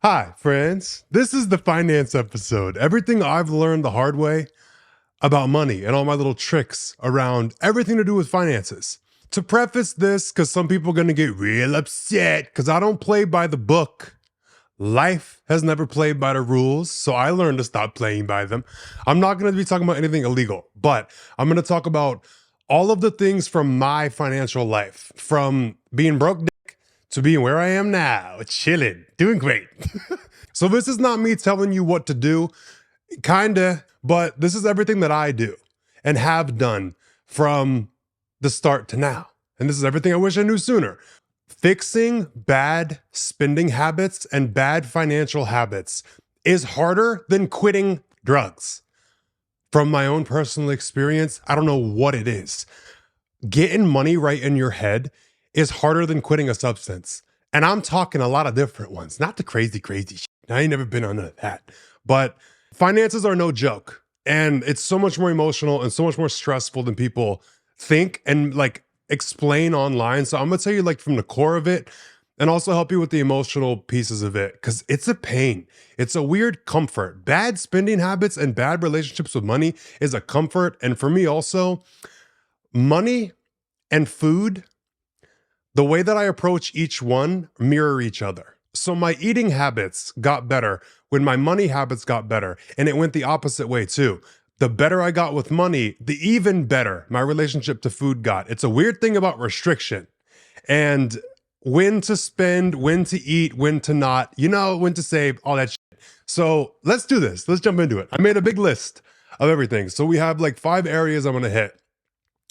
Hi, friends. This is the finance episode. Everything I've learned the hard way about money and all my little tricks around everything to do with finances. To preface this, because some people are going to get real upset because I don't play by the book. Life has never played by the rules, so I learned to stop playing by them. I'm not going to be talking about anything illegal, but I'm going to talk about all of the things from my financial life, from being broke to being where I am now, chilling, doing great. So this is not me telling you what to do, kinda, but this is everything that I do and have done from the start to now. And this is everything I wish I knew sooner. Fixing bad spending habits and bad financial habits is harder than quitting drugs. From my own personal experience, I don't know what it is. Getting money right in your head is harder than quitting a substance. And I'm talking a lot of different ones, not the crazy shit. I ain't never been on none of that. But finances are no joke. And it's so much more emotional and so much more stressful than people think and explain online. So I'm gonna tell you from the core of it and also help you with the emotional pieces of it, because it's a pain. It's a weird comfort. Bad spending habits and bad relationships with money is a comfort. And for me also, money and food, the way that I approach each one mirror each other. So my eating habits got better when my money habits got better, and it went the opposite way too. The better I got with money, the even better my relationship to food got. It's a weird thing about restriction and when to spend, when to eat, when to not, when to save, all that shit. So let's do this. Let's jump into it. I made a big list of everything. So we have 5 areas I'm gonna hit.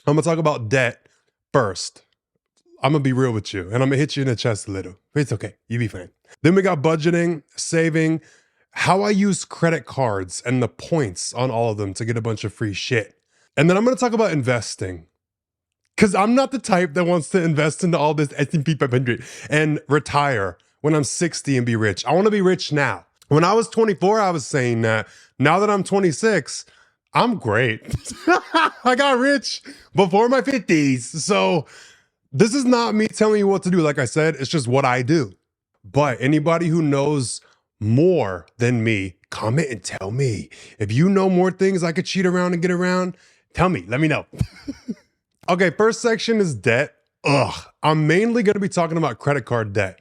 I'm gonna talk about debt first. I'm gonna be real with you and I'm gonna hit you in the chest a little. It's okay, you be fine. Then we got budgeting, saving, how I use credit cards and the points on all of them to get a bunch of free shit. And then I'm gonna talk about investing, because I'm not the type that wants to invest into all this S&P 500 and retire when I'm 60 and be rich. I wanna be rich now. When I was 24, I was saying that. Now that I'm 26, I'm great. I got rich before my 50s. So this is not me telling you what to do. Like I said, it's just what I do. But anybody who knows more than me, comment and tell me. If you know more things I could cheat around and get around, tell me, let me know. Okay, first section is debt. I'm mainly gonna be talking about credit card debt.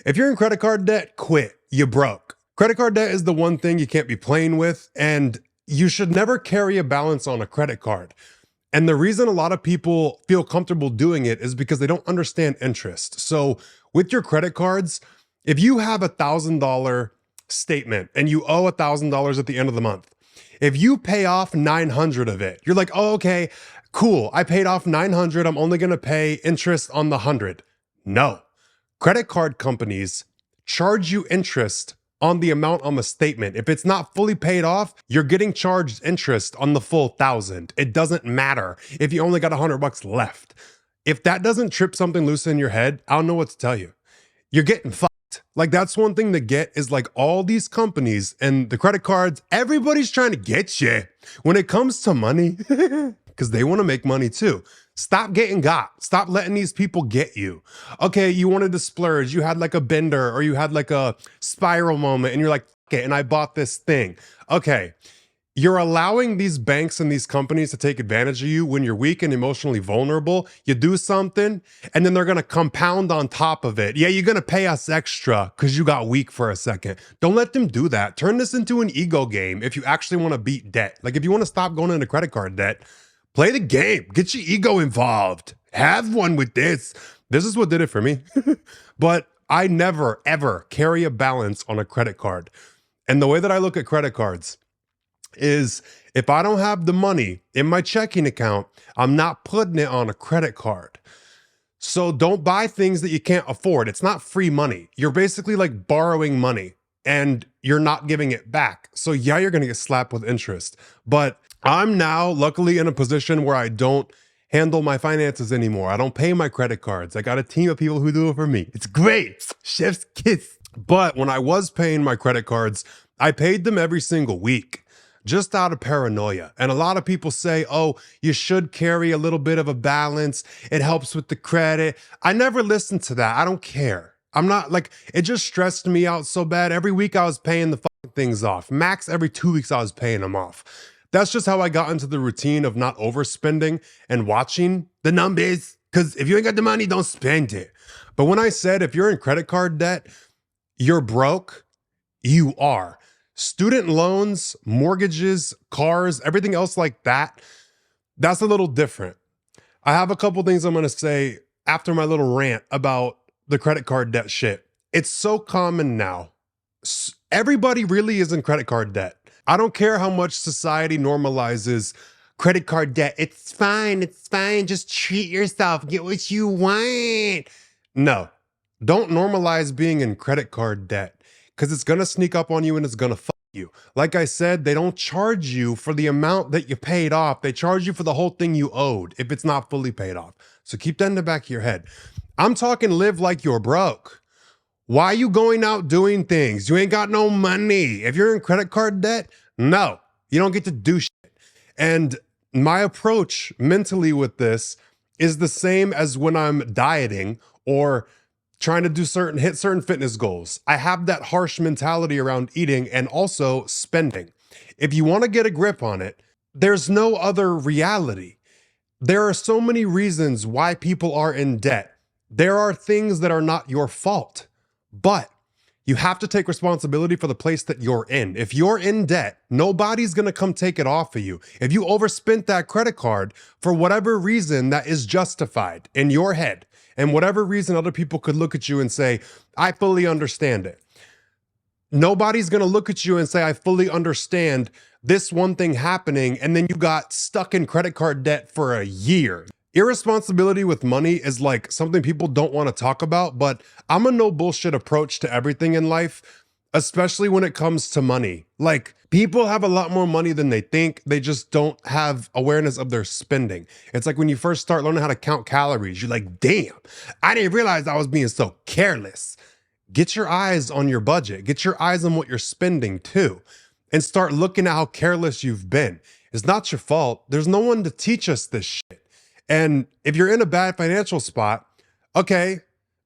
If you're in credit card debt, quit, you broke. Credit card debt is the one thing you can't be playing with, and you should never carry a balance on a credit card. And the reason a lot of people feel comfortable doing it is because they don't understand interest. So with your credit cards, if you have $1,000 statement and you owe $1,000 at the end of the month, if you pay off 900 of it, you're like, oh, okay, cool. I paid off 900. I'm only going to pay interest on the 100. No, credit card companies charge you interest on the amount on the statement. If it's not fully paid off, you're getting charged interest on the full 1,000. It doesn't matter if you only got $100 left. If that doesn't trip something loose in your head, I don't know what to tell you. You're getting fucked. That's one thing to get is all these companies and the credit cards, everybody's trying to get you when it comes to money because they want to make money too. Stop getting got. Stop letting these people get you. Okay, you wanted to splurge. You had a bender or you had a spiral moment and you're like, okay, and I bought this thing. Okay, you're allowing these banks and these companies to take advantage of you when you're weak and emotionally vulnerable. You do something and then they're going to compound on top of it. Yeah, you're going to pay us extra because you got weak for a second. Don't let them do that. Turn this into an ego game if you actually want to beat debt. If you want to stop going into credit card debt, play the game. Get your ego involved. Have one with this. This is what did it for me. But I never, ever carry a balance on a credit card. And the way that I look at credit cards is if I don't have the money in my checking account, I'm not putting it on a credit card. So don't buy things that you can't afford. It's not free money. You're basically borrowing money and you're not giving it back. So yeah, you're going to get slapped with interest. But I'm now luckily in a position where I don't handle my finances anymore. I don't pay my credit cards. I got a team of people who do it for me. It's great. Chef's kiss. But when I was paying my credit cards, I paid them every single week just out of paranoia. And a lot of people say, oh, you should carry a little bit of a balance. It helps with the credit. I never listened to that. I don't care. I'm not like, it just stressed me out so bad. Every week I was paying the fucking things off. Max every 2 weeks I was paying them off. That's just how I got into the routine of not overspending and watching the numbers. Because if you ain't got the money, don't spend it. But when I said if you're in credit card debt, you're broke, you are. Student loans, mortgages, cars, everything else like that, that's a little different. I have a couple things I'm going to say after my little rant about the credit card debt shit. It's so common now. Everybody really is in credit card debt. I don't care how much society normalizes credit card debt. It's fine. Just treat yourself. Get what you want. No, don't normalize being in credit card debt because it's going to sneak up on you and it's going to fuck you. Like I said, they don't charge you for the amount that you paid off. They charge you for the whole thing you owed if it's not fully paid off. So keep that in the back of your head. I'm talking live like you're broke. Why are you going out doing things? You ain't got no money. If you're in credit card debt, no, you don't get to do shit. And my approach mentally with this is the same as when I'm dieting or trying to hit certain fitness goals. I have that harsh mentality around eating and also spending. If you want to get a grip on it, there's no other reality. There are so many reasons why people are in debt. There are things that are not your fault. But you have to take responsibility for the place that you're in. If you're in debt, nobody's going to come take it off of you. If you overspent that credit card for whatever reason that is justified in your head, and whatever reason other people could look at you and say, I fully understand it. Nobody's going to look at you and say, I fully understand this one thing happening, and then you got stuck in credit card debt for a year. Irresponsibility with money is like something people don't want to talk about, but I'm a no bullshit approach to everything in life, especially when it comes to money. Like, people have a lot more money than they think. They just don't have awareness of their spending. It's like when you first start learning how to count calories, you're like, damn, I didn't realize I was being so careless. Get your eyes on your budget. Get your eyes on what you're spending too, and start looking at how careless you've been. It's not your fault. There's no one to teach us this shit. And if you're in a bad financial spot, okay,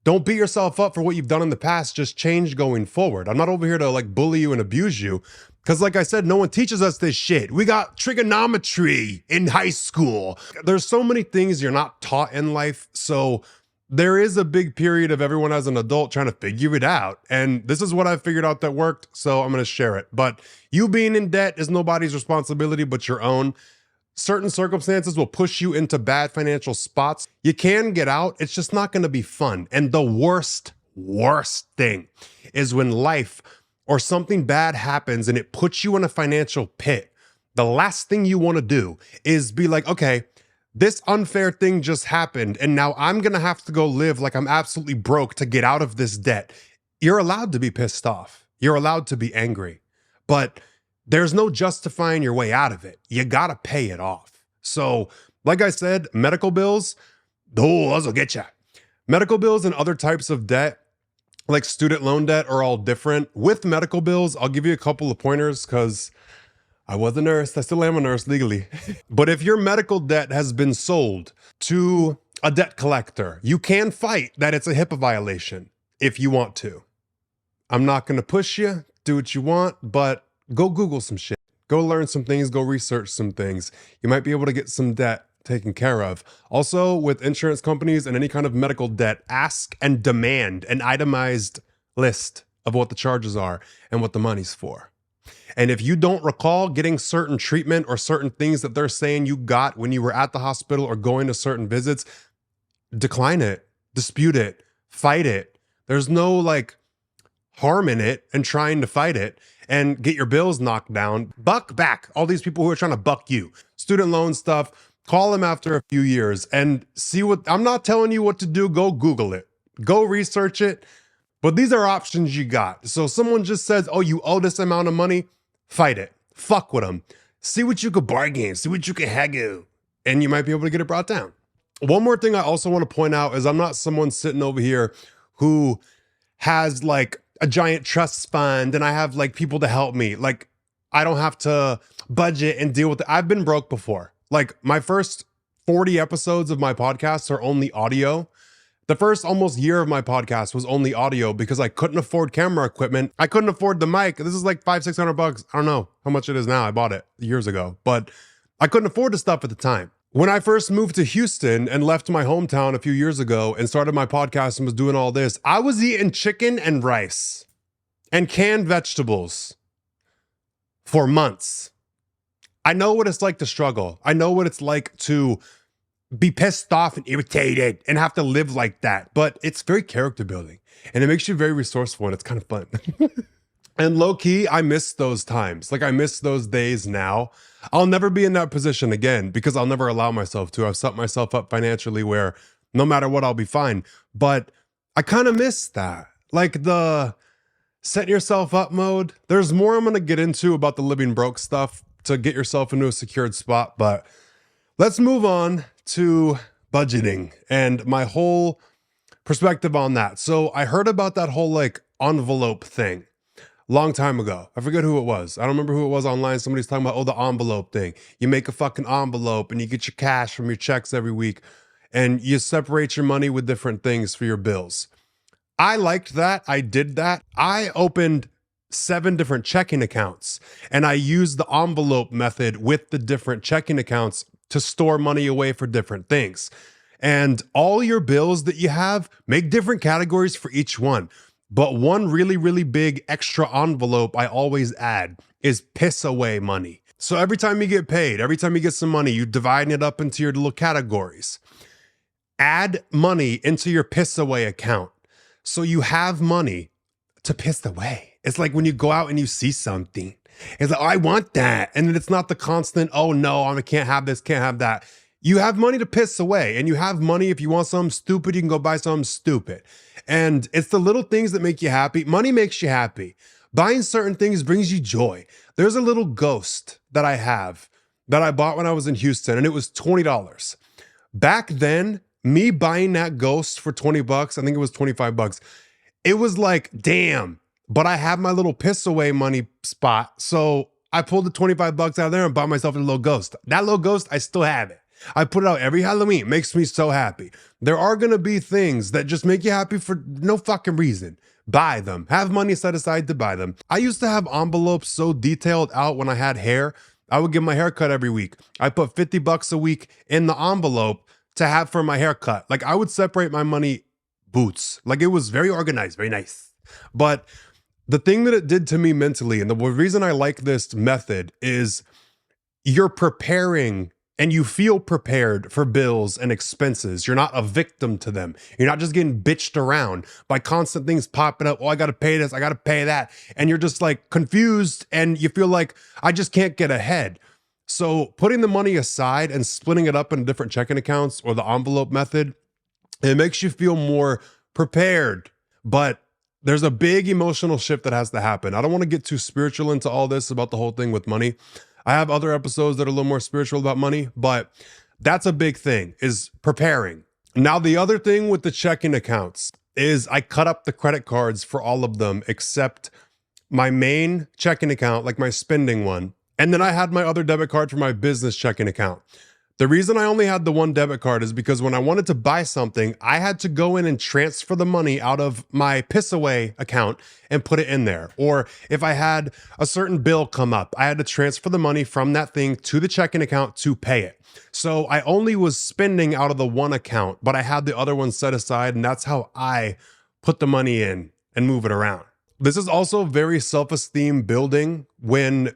don't beat yourself up for what you've done in the past. Just change going forward. I'm not over here to like bully you and abuse you. Because like I said, no one teaches us this shit. We got trigonometry in high school. There's so many things you're not taught in life. So there is a big period of everyone as an adult trying to figure it out. And this is what I figured out that worked. So I'm going to share it. But you being in debt is nobody's responsibility but your own. Certain circumstances will push you into bad financial spots. You can get out. It's just not going to be fun. And the worst thing is when life or something bad happens and it puts you in a financial pit. The last thing you want to do is be like, okay, this unfair thing just happened, and now I'm going to have to go live like I'm absolutely broke to get out of this debt. You're allowed to be pissed off. You're allowed to be angry. But there's no justifying your way out of it. You got to pay it off. So, like I said, medical bills, those will get you. Medical bills and other types of debt, like student loan debt, are all different. With medical bills, I'll give you a couple of pointers because I was a nurse. I still am a nurse legally. But if your medical debt has been sold to a debt collector, you can fight that it's a HIPAA violation if you want to. I'm not going to push you. Do what you want, but go Google some shit. Go learn some things. Go research some things. You might be able to get some debt taken care of. Also, with insurance companies and any kind of medical debt, ask and demand an itemized list of what the charges are and what the money's for. And if you don't recall getting certain treatment or certain things that they're saying you got when you were at the hospital or going to certain visits, decline it, dispute it, fight it. There's no like harm in it and trying to fight it and get your bills knocked down. Buck back all these people who are trying to buck you. Student loan stuff, call them after a few years and see what, I'm not telling you what to do. Go Google it, go research it. But these are options you got. So someone just says, oh, you owe this amount of money, fight it. Fuck with them. See what you could bargain, see what you can haggle, and you might be able to get it brought down. One more thing I also want to point out is I'm not someone sitting over here who has like a giant trust fund and I have like people to help me. Like, I don't have to budget and deal with it. I've been broke before. Like, my first 40 episodes of my podcast are only audio. The first almost year of my podcast was only audio because I couldn't afford camera equipment. I couldn't afford the mic. This is like $500-600. I don't know how much it is now. I bought it years ago, but I couldn't afford the stuff at the time. When I first moved to Houston and left my hometown a few years ago and started my podcast and was doing all this, I was eating chicken and rice and canned vegetables for months. I know what it's like to struggle. I know what it's like to be pissed off and irritated and have to live like that. But it's very character building and it makes you very resourceful and it's kind of fun. And low key, I miss those times. Like I miss those days now. I'll never be in that position again because I'll never allow myself to. I've set myself up financially where no matter what, I'll be fine. But I kind of miss that. Like the set yourself up mode. There's more I'm going to get into about the living broke stuff to get yourself into a secured spot. But let's move on to budgeting and my whole perspective on that. So I heard about that whole like envelope thing long time ago. I forget who it was. I don't remember who it was online. Somebody's talking about, oh, the envelope thing. You make a fucking envelope and you get your cash from your checks every week and you separate your money with different things for your bills. I liked that. I did that. I opened 7 different checking accounts and I used the envelope method with the different checking accounts to store money away for different things. And all your bills that you have, make different categories for each one. But one really, really big extra envelope I always add is piss away money. So every time you get paid, every time you get some money, you divide it up into your little categories. Add money into your piss away account. So you have money to piss away. It's like when you go out and you see something. It's like, oh, I want that. And then it's not the constant, oh no, I can't have this, can't have that. You have money to piss away and you have money. If you want something stupid, you can go buy something stupid. And it's the little things that make you happy. Money makes you happy. Buying certain things brings you joy. There's a little ghost that I have that I bought when I was in Houston and it was $20. Back then, me buying that ghost for $20, I think it was $25. It was like, damn. But I have my little piss away money spot. So I pulled the $25 out of there and bought myself a little ghost. That little ghost, I still have it. I put it out every Halloween. It makes me so happy. There are going to be things that just make you happy for no fucking reason. Buy them. Have money set aside to buy them. I used to have envelopes so detailed out when I had hair. I would get my hair cut every week. I put $50 a week in the envelope to have for my haircut. Like I would separate my money boots. Like it was very organized, very nice. But the thing that it did to me mentally, and the reason I like this method is you're preparing and you feel prepared for bills and expenses. You're not a victim to them. You're not just getting bitched around by constant things popping up. Oh, I got to pay this. I got to pay that. And you're just like confused and you feel like I just can't get ahead. So putting the money aside and splitting it up in different checking accounts or the envelope method, it makes you feel more prepared. But there's a big emotional shift that has to happen. I don't want to get too spiritual into all this about the whole thing with money. I have other episodes that are a little more spiritual about money, but that's a big thing, is preparing. Now, the other thing with the checking accounts is I cut up the credit cards for all of them except my main checking account, like my spending one. And then I had my other debit card for my business checking account. The reason I only had the one debit card is because when I wanted to buy something, I had to go in and transfer the money out of my piss away account and put it in there. Or if I had a certain bill come up, I had to transfer the money from that thing to the checking account to pay it. So I only was spending out of the one account, but I had the other one set aside, and that's how I put the money in and move it around. This is also very self-esteem building when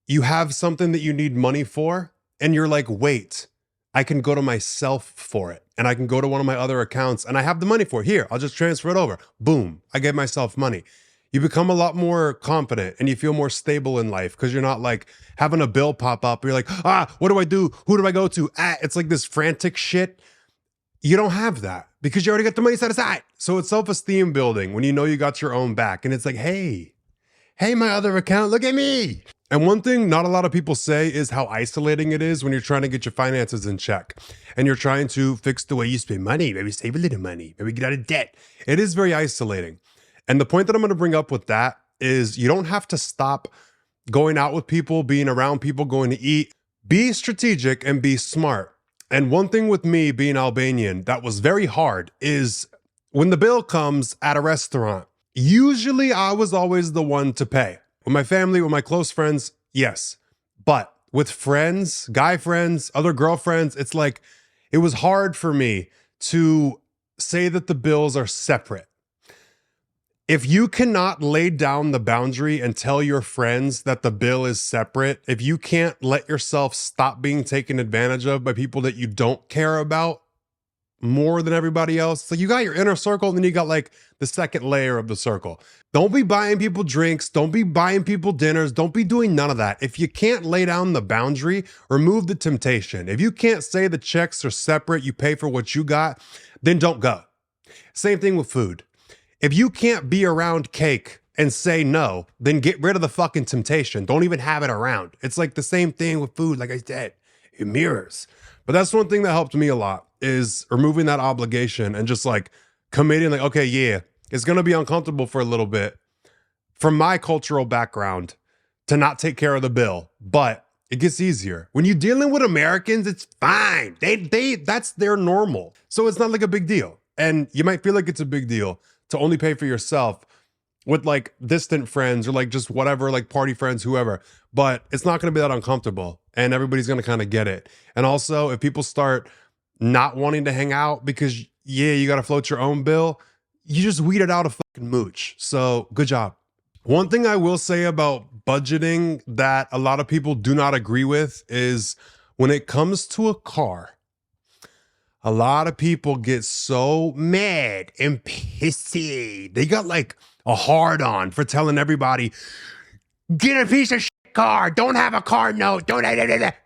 you have something that you need money for, and you're like, wait, I can go to myself for it. And I can go to one of my other accounts and I have the money for it. Here, I'll just transfer it over. Boom, I gave myself money. You become a lot more confident and you feel more stable in life because you're not like having a bill pop up. You're like, what do I do? Who do I go to? It's like this frantic shit. You don't have that because you already got the money set aside. So it's self-esteem building when you know you got your own back. And it's like, hey, my other account, look at me. And one thing not a lot of people say is how isolating it is when you're trying to get your finances in check and you're trying to fix the way you spend money, maybe save a little money, maybe get out of debt. It is very isolating. And the point that I'm going to bring up with that is you don't have to stop going out with people, being around people, going to eat. Be strategic and be smart. And one thing with me being Albanian that was very hard is when the bill comes at a restaurant, usually I was always the one to pay. With my family, with my close friends, yes. But with friends, guy friends, other girlfriends, it's like it was hard for me to say that the bills are separate. If you cannot lay down the boundary and tell your friends that the bill is separate, if you can't let yourself stop being taken advantage of by people that you don't care about more than everybody else, so you got your inner circle and then you got like the second layer of the circle. Don't be buying people drinks. Don't be buying people dinners. Don't be doing none of that. If you can't lay down the boundary, remove the temptation. If you can't say the checks are separate, you pay for what you got, then don't go. Same thing with food. If you can't be around cake and say no, then get rid of the fucking temptation. Don't even have it around. It's like the same thing with food, like I said, it mirrors. But that's one thing that helped me a lot, is removing that obligation and just like committing, like, okay, yeah, it's going to be uncomfortable for a little bit from my cultural background to not take care of the bill, but it gets easier. When you're dealing with Americans, it's fine. That's their normal. So it's not like a big deal. And you might feel like it's a big deal to only pay for yourself with like distant friends or like just whatever, like party friends, whoever, but it's not going to be that uncomfortable and everybody's going to kind of get it. And also if people start not wanting to hang out because yeah, you got to float your own bill, you just weeded out a fucking mooch. So good job. One thing I will say about budgeting that a lot of people do not agree with is when it comes to a car, a lot of people get so mad and pissy. They got like a hard on for telling everybody, get a piece of shit car. Don't have a car note.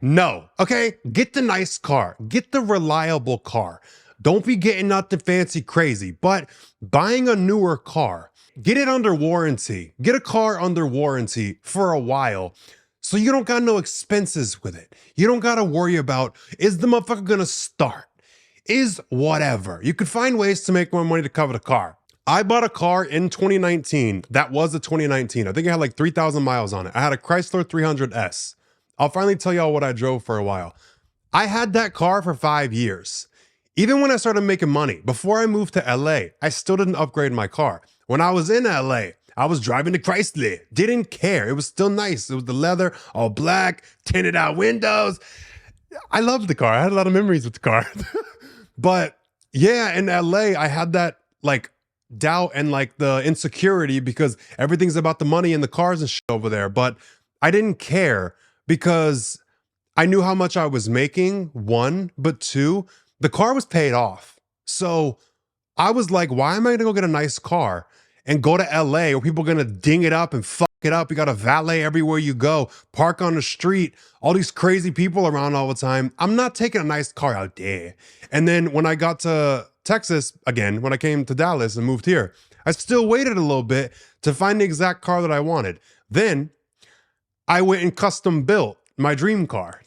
No. Okay. Get the nice car. Get the reliable car. Don't be getting nothing fancy crazy, but buying a newer car, get it under warranty. Get a car under warranty for a while. So you don't got no expenses with it. You don't got to worry about, is the motherfucker going to start? Is whatever. You could find ways to make more money to cover the car. I bought a car in 2019. That was a 2019. I think it had like 3,000 miles on it. I had a Chrysler 300S. I'll finally tell y'all what I drove for a while. I had that car for 5 years. Even when I started making money, before I moved to LA, I still didn't upgrade my car. When I was in LA, I was driving the Chrysler. Didn't care. It was still nice. It was the leather, all black, tinted out windows. I loved the car. I had a lot of memories with the car. But yeah, in LA, I had that like doubt and like the insecurity because everything's about the money and the cars and shit over there. But I didn't care because I knew how much I was making, one, but two, the car was paid off. So I was like, why am I gonna go get a nice car and go to LA where people are gonna ding it up and fuck it up? You got a valet everywhere you go, park on the street, all these crazy people around all the time. I'm not taking a nice car out there. And then when I got to Texas again, when I came to Dallas and moved here, I still waited a little bit to find the exact car that I wanted. Then I went and custom built my dream car,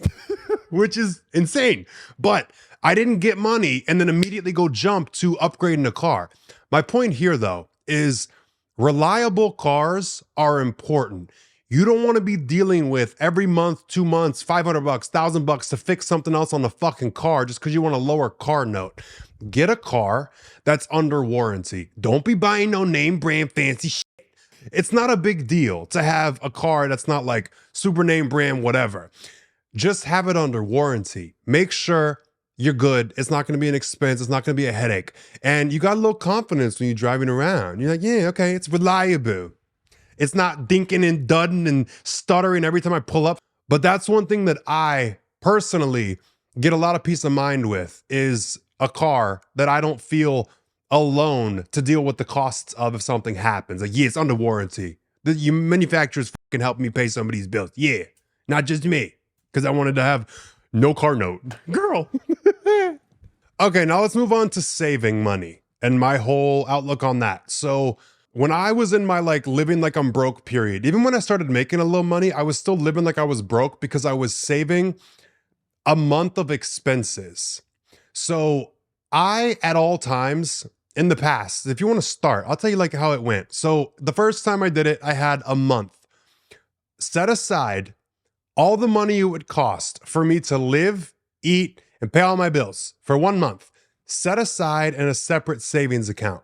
which is insane. But I didn't get money and then immediately go jump to upgrading a car. My point here though is reliable cars are important. You don't want to be dealing with every month, 2 months, $500, $1,000 to fix something else on the fucking car just because you want a lower car note. Get a car that's under warranty. Don't be buying no name brand fancy shit. It's not a big deal to have a car that's not like super name brand, whatever. Just have it under warranty. Make sure you're good. It's not going to be an expense. It's not going to be a headache. And you got a little confidence when you're driving around. You're like, yeah, okay, it's reliable. It's not dinking and dudding and stuttering every time I pull up. But that's one thing that I personally get a lot of peace of mind with, is a car that I don't feel alone to deal with the costs of if something happens. Like, yeah, it's under warranty. The manufacturers fucking help me pay some of these bills. Yeah, not just me, because I wanted to have no car note. Girl. Okay, now let's move on to saving money and my whole outlook on that. So when I was in my like living like I'm broke period, even when I started making a little money, I was still living like I was broke because I was saving a month of expenses. So I, at all times in the past, if you want to start, I'll tell you like how it went. So the first time I did it, I had a month set aside all the money it would cost for me to live, eat, and pay all my bills for 1 month, set aside in a separate savings account.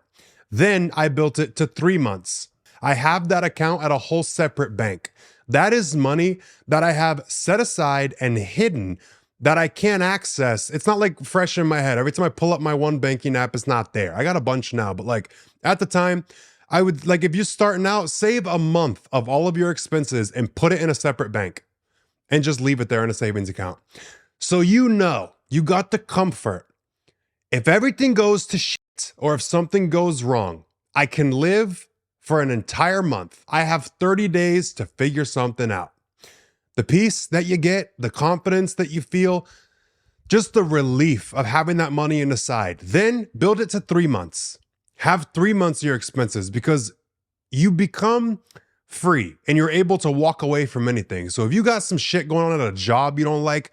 Then I built it to 3 months. I have that account at a whole separate bank. That is money that I have set aside and hidden that I can't access. It's not like fresh in my head. Every time I pull up my one banking app, it's not there. I got a bunch now, but like at the time, I would like, if you're starting out, save a month of all of your expenses and put it in a separate bank and just leave it there in a savings account. So you know, you got the comfort. If everything goes to shit or if something goes wrong, I can live for an entire month. I have 30 days to figure something out. The peace that you get, the confidence that you feel, just the relief of having that money in the side. Then build it to 3 months. Have 3 months of your expenses because you become free and you're able to walk away from anything. So if you got some shit going on at a job you don't like,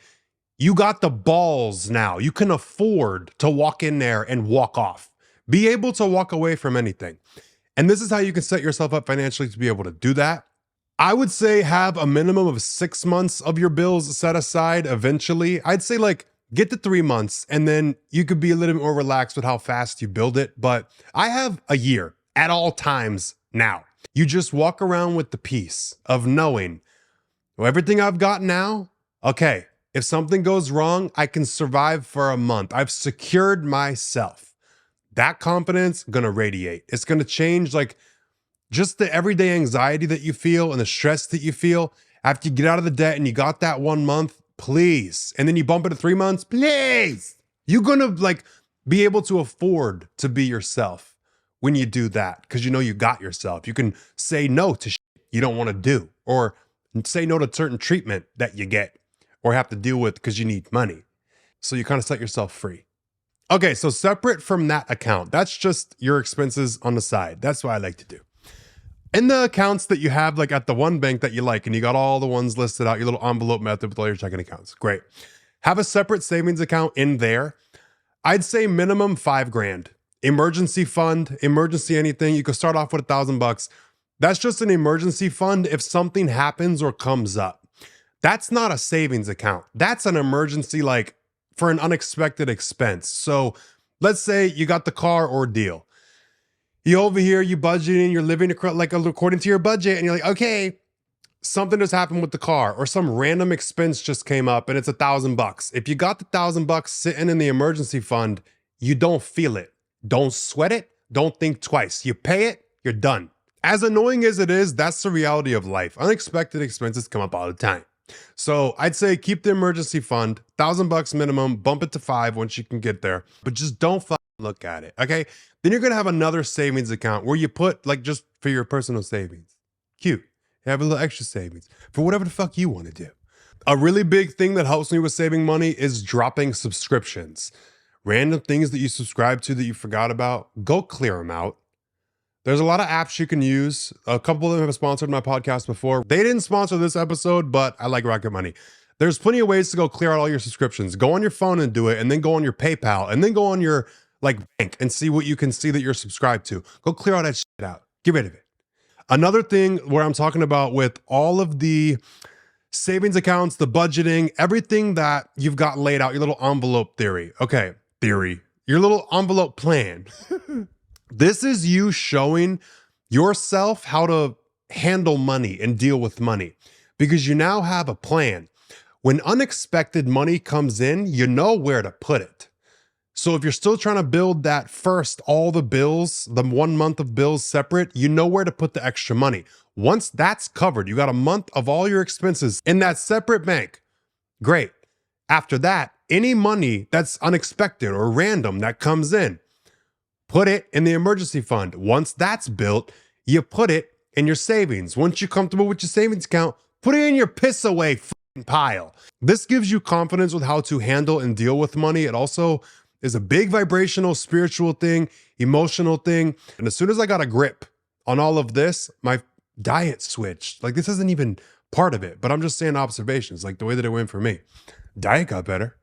you got the balls now. You can afford to walk in there and walk off. Be able to walk away from anything. And this is how you can set yourself up financially to be able to do that. I would say have a minimum of 6 months of your bills set aside eventually. I'd say like get to 3 months and then you could be a little bit more relaxed with how fast you build it. But I have a year at all times now. You just walk around with the peace of knowing, well, everything I've got now, okay, if something goes wrong, I can survive for a month. I've secured myself. That confidence gonna radiate. It's gonna change like just the everyday anxiety that you feel and the stress that you feel after you get out of the debt and you got that 1 month, please. And then you bump it to 3 months, please. You're gonna like be able to afford to be yourself when you do that because you know you got yourself. You can say no to shit you don't wanna do or say no to certain treatment that you get or have to deal with because you need money. So you kind of set yourself free. Okay, so separate from that account, that's just your expenses on the side. That's what I like to do. In the accounts that you have, like at the one bank that you like, and you got all the ones listed out, your little envelope method with all your checking accounts. Great. Have a separate savings account in there. I'd say minimum 5 grand. Emergency fund, emergency anything. You could start off with $1,000. That's just an emergency fund if something happens or comes up. That's not a savings account. That's an emergency, like for an unexpected expense. So let's say you got the car ordeal. You over here, you budgeting, you're living like according to your budget, and you're like, okay, something just happened with the car, or some random expense just came up, and it's $1,000. If you got the $1,000 sitting in the emergency fund, you don't feel it. Don't sweat it. Don't think twice. You pay it, you're done. As annoying as it is, that's the reality of life. Unexpected expenses come up all the time. So I'd say keep the emergency fund, $1,000 minimum, bump it to 5 once you can get there, but just don't look at it, okay? Then you're gonna have another savings account where you put like just for your personal savings. Cute. You have a little extra savings for whatever the fuck you wanna do. A really big thing that helps me with saving money is dropping subscriptions. Random things that you subscribe to that you forgot about, go clear them out. There's a lot of apps you can use. A couple of them have sponsored my podcast before. They didn't sponsor this episode, but I like Rocket Money. There's plenty of ways to go clear out all your subscriptions. Go on your phone and do it, and then go on your PayPal, and then go on your like bank and see what you can see that you're subscribed to. Go clear all that shit out. Get rid of it. Another thing where I'm talking about with all of the savings accounts, the budgeting, everything that you've got laid out, your little envelope theory. Okay, theory. Your little envelope plan. This is you showing yourself how to handle money and deal with money because you now have a plan. When unexpected money comes in, you know where to put it. So if you're still trying to build that first, all the bills, the 1 month of bills separate, you know where to put the extra money. Once that's covered, you got a month of all your expenses in that separate bank. Great. After that, any money that's unexpected or random that comes in, put it in the emergency fund. Once that's built, you put it in your savings. Once you're comfortable with your savings account, put it in your piss away pile. This gives you confidence with how to handle and deal with money. It also is a big vibrational, spiritual thing, emotional thing. And as soon as I got a grip on all of this, my diet switched. Like this isn't even part of it, but I'm just saying observations, like the way that it went for me. Diet got better.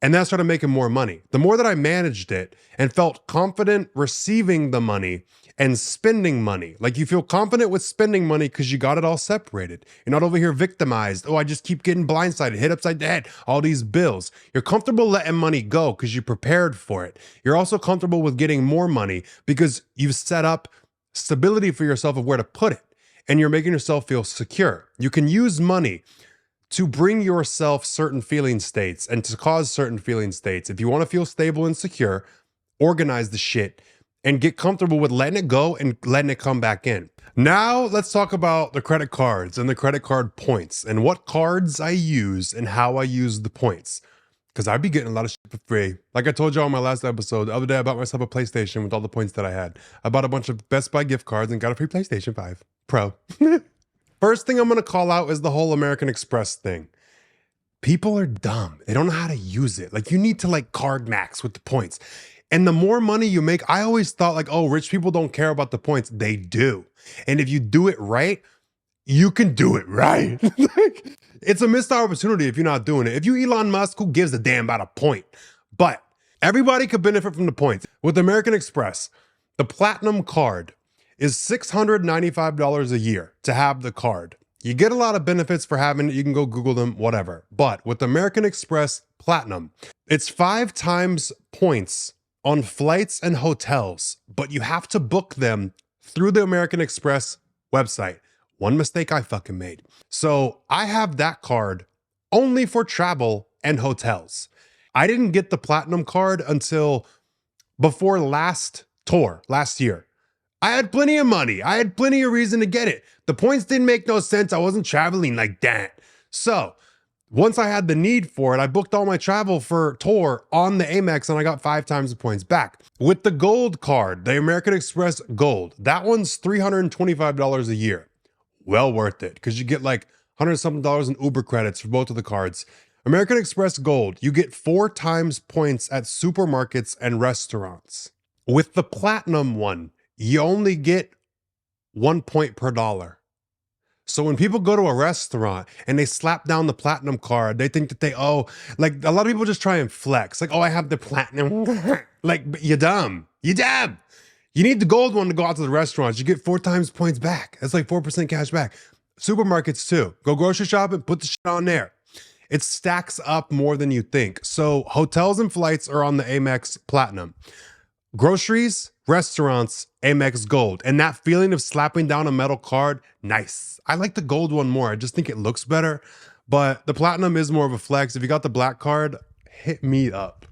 And then I started making more money. The more that I managed it and felt confident receiving the money and spending money, like you feel confident with spending money because you got it all separated. You're not over here victimized. Oh, I just keep getting blindsided, hit upside the head, all these bills. You're comfortable letting money go because you prepared for it. You're also comfortable with getting more money because you've set up stability for yourself of where to put it. And you're making yourself feel secure. You can use money to bring yourself certain feeling states and to cause certain feeling states. If you want to feel stable and secure, organize the shit and get comfortable with letting it go and letting it come back in. Now, let's talk about the credit cards and the credit card points and what cards I use and how I use the points. Because I'd be getting a lot of shit for free. Like I told you on my last episode, the other day I bought myself a PlayStation with all the points that I had. I bought a bunch of Best Buy gift cards and got a free PlayStation 5 Pro. First thing I'm going to call out is the whole American Express thing. People are dumb. They don't know how to use it. Like you need to like card max with the points. And the more money you make, I always thought like, oh, rich people don't care about the points. They do. And if you do it right, you can do it right. Like, it's a missed opportunity if you're not doing it. If you Elon Musk, who gives a damn about a point? But everybody could benefit from the points. With American Express, the Platinum card is $695 a year to have the card. You get a lot of benefits for having it. You can go Google them, whatever. But with American Express Platinum, it's 5 times points on flights and hotels, but you have to book them through the American Express website. One mistake I fucking made. So I have that card only for travel and hotels. I didn't get the Platinum card until before last tour, last year. I had plenty of money. I had plenty of reason to get it. The points didn't make no sense. I wasn't traveling like that. So once I had the need for it, I booked all my travel for tour on the Amex and I got 5 times the points back. With the gold card, the American Express Gold, that one's $325 a year. Well worth it because you get like $100 something in Uber credits for both of the cards. American Express Gold, you get 4 times points at supermarkets and restaurants. With the Platinum one, you only get 1 point per dollar. So when people go to a restaurant and they slap down the Platinum card, they think that they owe, like a lot of people just try and flex. Like, oh, I have the Platinum. Like, you're dumb. You're dumb. You need the gold one to go out to the restaurants. You get 4 times points back. That's like 4% cash back. Supermarkets too. Go grocery shopping, put the shit on there. It stacks up more than you think. So hotels and flights are on the Amex Platinum. Groceries, restaurants, Amex Gold. And that feeling of slapping down a metal card, nice. I like the gold one more. I just think it looks better. But the Platinum is more of a flex. If you got the black card, hit me up.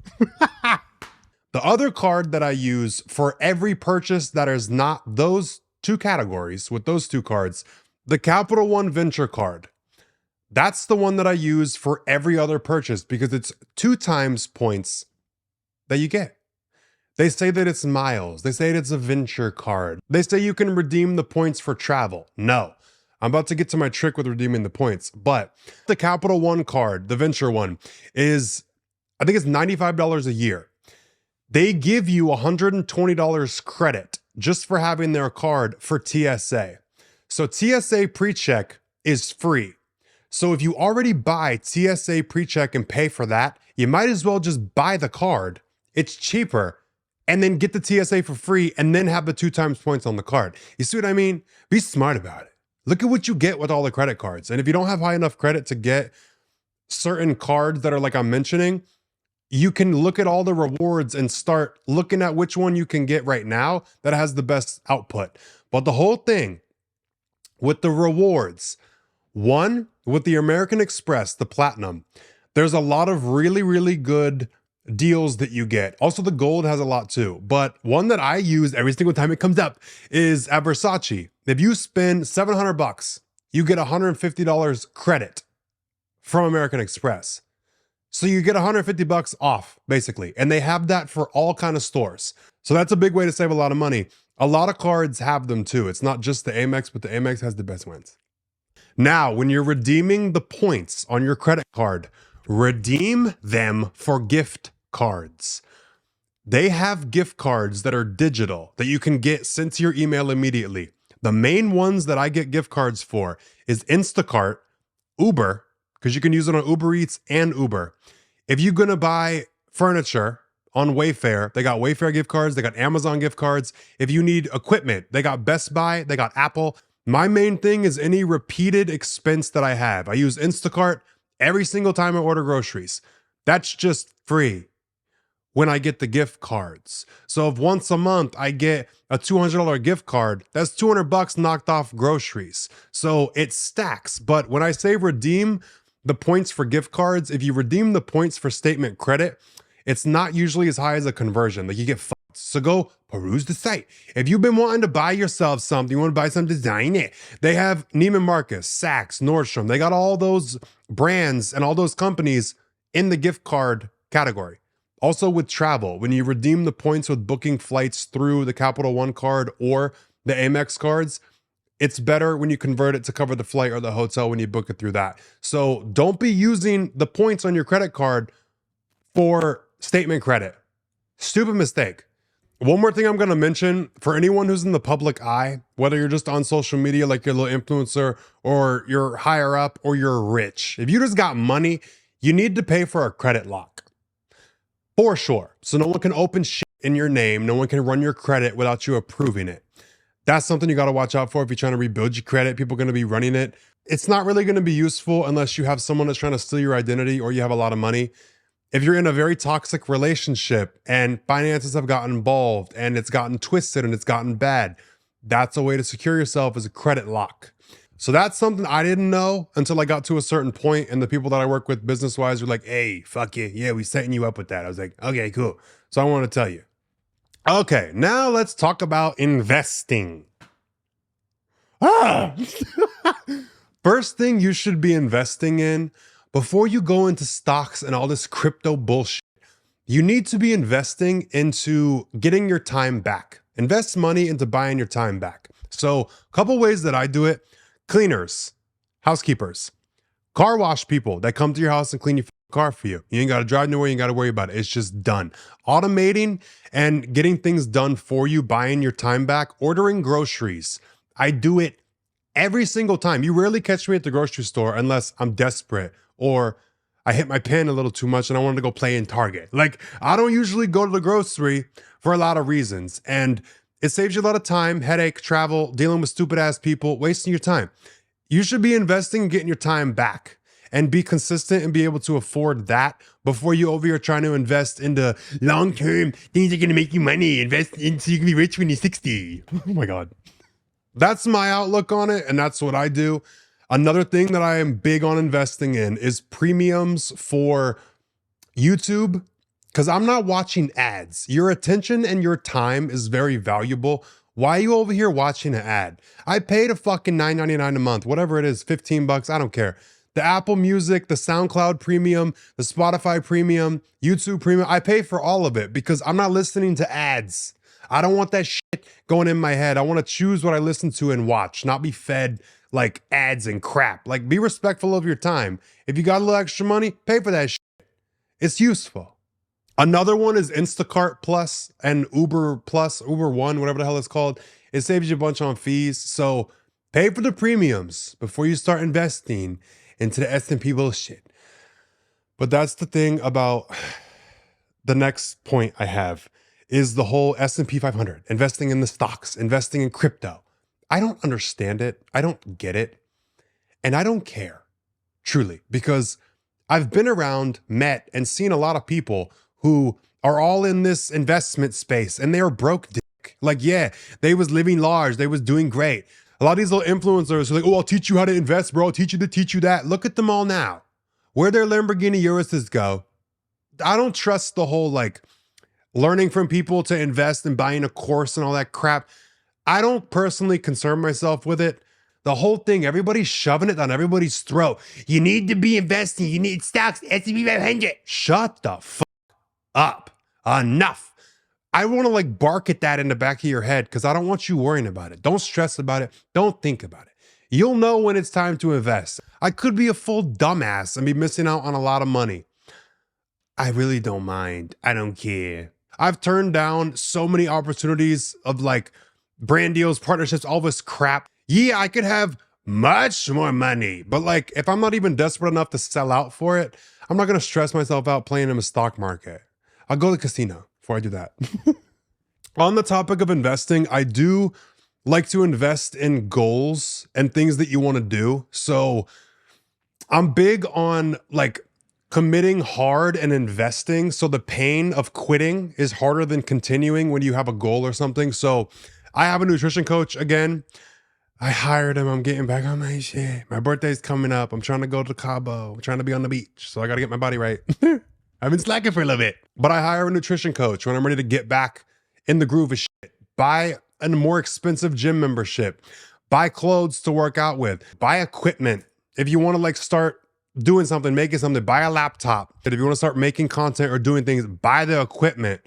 The other card that I use for every purchase that is not those 2 categories, with those 2 cards, the Capital One Venture card. That's the one that I use for every other purchase because it's 2 times points that you get. They say that it's miles. They say it's a venture card. They say you can redeem the points for travel. No, I'm about to get to my trick with redeeming the points, but the Capital One card, the venture one, is, I think it's $95 a year. They give you $120 credit just for having their card for TSA. So TSA PreCheck is free. So if you already buy TSA PreCheck and pay for that, you might as well just buy the card. It's cheaper. And then get the TSA for free and then have the 2 times points on the card. You see what I mean? Be smart about it. Look at what you get with all the credit cards. And if you don't have high enough credit to get certain cards that are like I'm mentioning, you can look at all the rewards and start looking at which one you can get right now that has the best output. But the whole thing with the rewards, one, with the American Express, the Platinum, there's a lot of really, really good deals that you get. Also, the gold has a lot too. But one that I use every single time it comes up is at Versace. If you spend $700, you get $150 credit from American Express. So you get $150 off, basically. And they have that for all kind of stores. So that's a big way to save a lot of money. A lot of cards have them too. It's not just the Amex, but the Amex has the best ones. Now, when you're redeeming the points on your credit card, redeem them for gift cards. They have gift cards that are digital that you can get sent to your email immediately. The main ones that I get gift cards for is Instacart, Uber, because you can use it on Uber Eats and Uber. If you're gonna buy furniture on Wayfair, they got Wayfair gift cards, they got Amazon gift cards. If you need equipment, they got Best Buy, they got Apple. My main thing is any repeated expense that I have. I use Instacart every single time I order groceries. That's just free when I get the gift cards. So if once a month I get a $200 gift card, that's $200 knocked off groceries. So it stacks. But when I say redeem the points for gift cards, if you redeem the points for statement credit, it's not usually as high as a conversion. Like you get fucked. So go peruse the site. If you've been wanting to buy yourself something, you want to buy some design it. They have Neiman Marcus, Saks, Nordstrom. They got all those brands and all those companies in the gift card category. Also with travel, when you redeem the points with booking flights through the Capital One card or the Amex cards, it's better when you convert it to cover the flight or the hotel when you book it through that. So don't be using the points on your credit card for statement credit. Stupid mistake. One more thing I'm going to mention for anyone who's in the public eye, whether you're just on social media like you're a little influencer or you're higher up or you're rich. If you just got money, you need to pay for a credit lock. For sure. So no one can open shit in your name. No one can run your credit without you approving it. That's something you got to watch out for if you're trying to rebuild your credit. People are going to be running it. It's not really going to be useful unless you have someone that's trying to steal your identity or you have a lot of money. If you're in a very toxic relationship and finances have gotten involved and it's gotten twisted and it's gotten bad, that's a way to secure yourself as a credit lock. So that's something I didn't know until I got to a certain point, and the people that I work with business-wise were like, hey, fuck you. Yeah, we setting you up with that. I was like, okay, cool. So I want to tell you. Okay, now let's talk about investing. First thing you should be investing in before you go into stocks and all this crypto bullshit, you need to be investing into getting your time back. Invest money into buying your time back. So a couple ways that I do it: cleaners, housekeepers, car wash people that come to your house and clean your car for you. You ain't got to drive nowhere. You ain't got to worry about it. It's just done. Automating and getting things done for you, buying your time back, ordering groceries. I do it every single time. You rarely catch me at the grocery store unless I'm desperate or I hit my pen a little too much and I wanted to go play in Target. Like, I don't usually go to the grocery for a lot of reasons. And it saves you a lot of time, headache, travel, dealing with stupid ass people, wasting your time. You should be investing in getting your time back and be consistent and be able to afford that before you over here trying to invest into long-term things that are going to make you money. Invest in so you can be rich when you're 60. Oh my God. That's my outlook on it, and that's what I do. Another thing that I am big on investing in is premiums for YouTube, because I'm not watching ads. Your attention and your time is very valuable. Why are you over here watching an ad? I paid a fucking $9.99 a month, whatever it is, $15, I don't care. The Apple Music, the SoundCloud Premium, the Spotify Premium, YouTube Premium, I pay for all of it because I'm not listening to ads. I don't want that shit going in my head. I want to choose what I listen to and watch, not be fed like ads and crap. Like, be respectful of your time. If you got a little extra money, pay for that shit. It's useful. Another one is Instacart Plus and Uber Plus, Uber One, whatever the hell it's called. It saves you a bunch on fees. So pay for the premiums before you start investing into the S&P bullshit. But that's the thing about the next point I have is the whole S&P 500, investing in the stocks, investing in crypto. I don't understand it. I don't get it. And I don't care, truly, because I've been around, met, and seen a lot of people who are all in this investment space and they are broke dick. Like, yeah, they was living large. They was doing great. A lot of these little influencers are like, oh, I'll teach you how to invest, bro. I'll teach you to teach you that. Look at them all now. Where their Lamborghini Uruses go. I don't trust the whole like learning from people to invest and buying a course and all that crap. I don't personally concern myself with it. The whole thing, everybody's shoving it down everybody's throat. You need to be investing. You need stocks, S&P 500. Shut the fuck up. Enough. I want to like bark at that in the back of your head because I don't want you worrying about it. Don't stress about it. Don't think about it. You'll know when it's time to invest. I could be a full dumbass and be missing out on a lot of money. I really don't mind. I don't care. I've turned down so many opportunities of like brand deals, partnerships, all this crap. Yeah, I could have much more money. But like, if I'm not even desperate enough to sell out for it, I'm not going to stress myself out playing in the stock market. I'll go to the casino before I do that. On the topic of investing, I do like to invest in goals and things that you want to do. So I'm big on like committing hard and investing. So the pain of quitting is harder than continuing when you have a goal or something. So I have a nutrition coach again. I hired him. I'm getting back on my shit. My birthday's coming up. I'm trying to go to Cabo. I'm trying to be on the beach. So I got to get my body right. I've been slacking for a little bit. But I hire a nutrition coach when I'm ready to get back in the groove of shit. Buy a more expensive gym membership. Buy clothes to work out with. Buy equipment. If you want to like start doing something, making something, buy a laptop. And if you want to start making content or doing things, buy the equipment.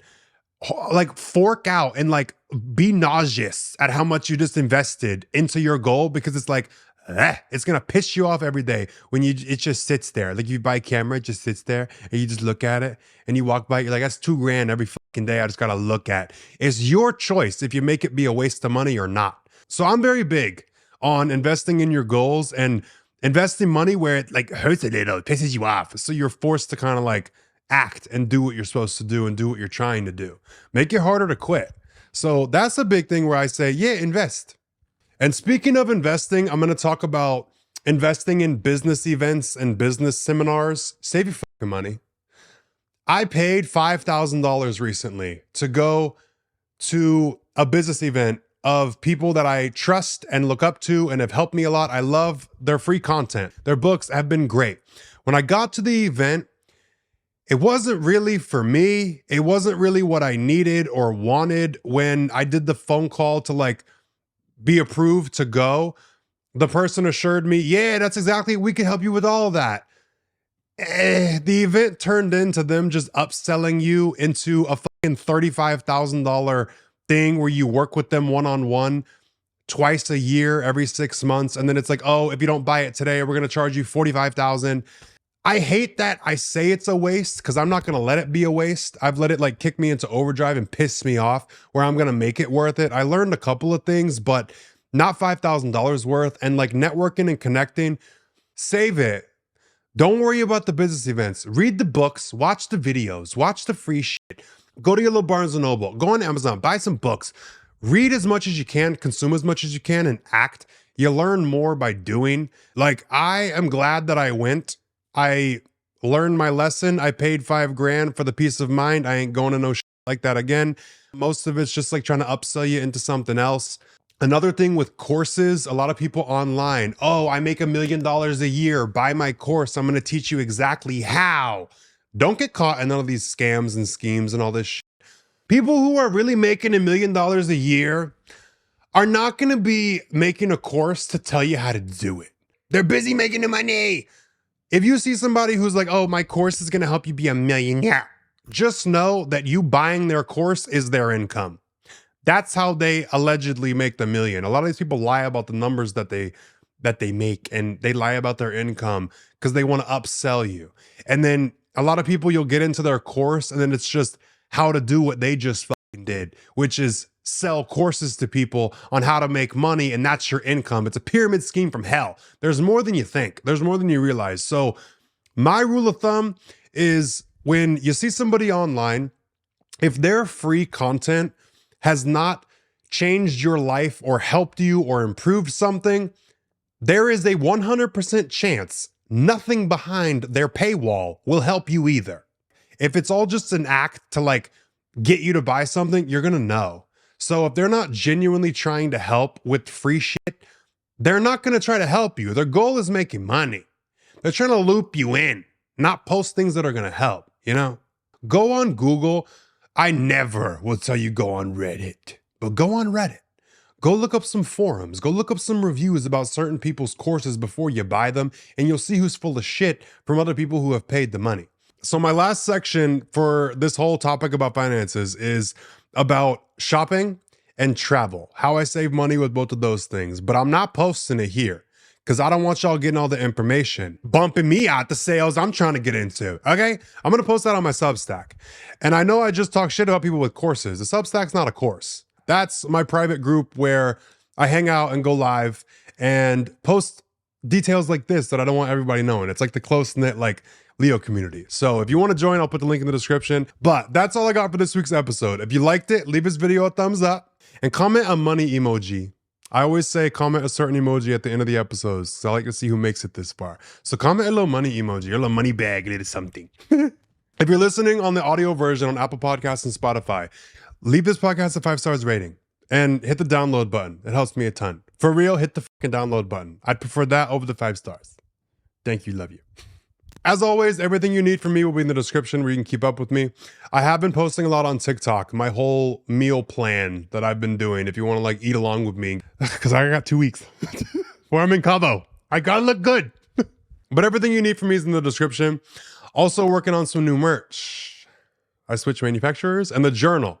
Like fork out and like be nauseous at how much you just invested into your goal, because it's like, it's gonna piss you off every day when it just sits there. Like you buy a camera, it just sits there and you just look at it and you walk by, you're like, that's $2,000 every fucking day I just gotta look at. It's your choice if you make it be a waste of money or not. So I'm very big on investing in your goals and investing money where it like hurts a little, it pisses you off. So you're forced to kind of like act and do what you're supposed to do and do what you're trying to do. Make it harder to quit. So that's a big thing where I say, yeah, invest. And speaking of investing, I'm going to talk about investing in business events and business seminars. Save your fucking money. I paid $5,000 recently to go to a business event of people that I trust and look up to and have helped me a lot. I love their free content. Their books have been great. When I got to the event, it wasn't really for me. It wasn't really what I needed or wanted. When I did the phone call to like be approved to go, the person assured me, yeah, that's exactly, we can help you with all of that. The event turned into them just upselling you into a fucking $35,000 thing where you work with them one-on-one twice a year, every 6 months. And then it's like, oh, if you don't buy it today, we're going to charge you $45,000. I hate that I say it's a waste, because I'm not going to let it be a waste. I've let it like kick me into overdrive and piss me off where I'm going to make it worth it. I learned a couple of things, but not $5,000 worth. And like networking and connecting, save it. Don't worry about the business events. Read the books, watch the videos, watch the free shit. Go to your little Barnes & Noble, go on Amazon, buy some books, read as much as you can, consume as much as you can, and act. You learn more by doing. Like, I am glad that I went. I learned my lesson. I paid $5,000 for the peace of mind. I ain't going to no shit like that again. Most of it's just like trying to upsell you into something else. Another thing with courses, a lot of people online, oh, I make $1 million a year. Buy my course. I'm going to teach you exactly how. Don't get caught in none of these scams and schemes and all this shit. People who are really making $1 million a year are not going to be making a course to tell you how to do it. They're busy making the money. If you see somebody who's like, oh, my course is going to help you be a millionaire, just know that you buying their course is their income. That's how they allegedly make the million. A lot of these people lie about the numbers that they make, and they lie about their income because they want to upsell you. And then a lot of people, you'll get into their course and then it's just how to do what they just fucking did, which is sell courses to people on how to make money, and that's your income. It's a pyramid scheme from hell. There's more than you think. There's more than you realize. So my rule of thumb is, when you see somebody online, if their free content has not changed your life or helped you or improved something, there is a 100% chance nothing behind their paywall will help you either. If it's all just an act to like get you to buy something, you're going to know. So if they're not genuinely trying to help with free shit, they're not going to try to help you. Their goal is making money. They're trying to loop you in, not post things that are going to help, you know? Go on Google. I never will tell you go on Reddit, but go on Reddit. Go look up some forums. Go look up some reviews about certain people's courses before you buy them, and you'll see who's full of shit from other people who have paid the money. So my last section for this whole topic about finances is about shopping and travel, how I save money with both of those things. But I'm not posting it here because I don't want y'all getting all the information, bumping me out the sales I'm trying to get into, okay? I'm going to post that on my Substack. And I know I just talk shit about people with courses. The Substack's not a course. That's my private group where I hang out and go live and post details like this that I don't want everybody knowing. It's like the close-knit like Leo community. So if you want to join, I'll put the link in the description. But that's all I got for this week's episode. If you liked it, leave this video a thumbs up and comment a money emoji. I always say comment a certain emoji at the end of the episodes, so I like to see who makes it this far. So comment a little money emoji, or a little money bag, a little something. If you're listening on the audio version on Apple Podcasts and Spotify, leave this podcast a 5 stars rating and hit the download button. It helps me a ton. For real, hit the fucking download button. I'd prefer that over the 5 stars. Thank you, love you. As always, everything you need from me will be in the description where you can keep up with me. I have been posting a lot on TikTok, my whole meal plan that I've been doing. If you want to like eat along with me, because I got 2 weeks where I'm in Cabo. I gotta look good. But everything you need from me is in the description. Also working on some new merch. I switched manufacturers and the journal.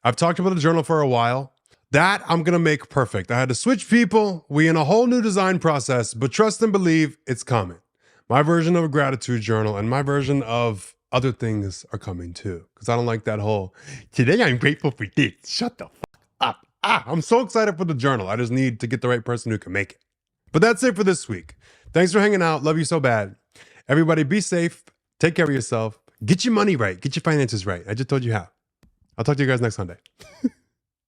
I've talked about the journal for a while. That I'm gonna make perfect. I had to switch people. We in a whole new design process, but trust and believe it's coming. My version of a gratitude journal and my version of other things are coming too. Because I don't like that whole, today I'm grateful for this. Shut the fuck up. I'm so excited for the journal. I just need to get the right person who can make it. But that's it for this week. Thanks for hanging out. Love you so bad. Everybody be safe. Take care of yourself. Get your money right. Get your finances right. I just told you how. I'll talk to you guys next Sunday.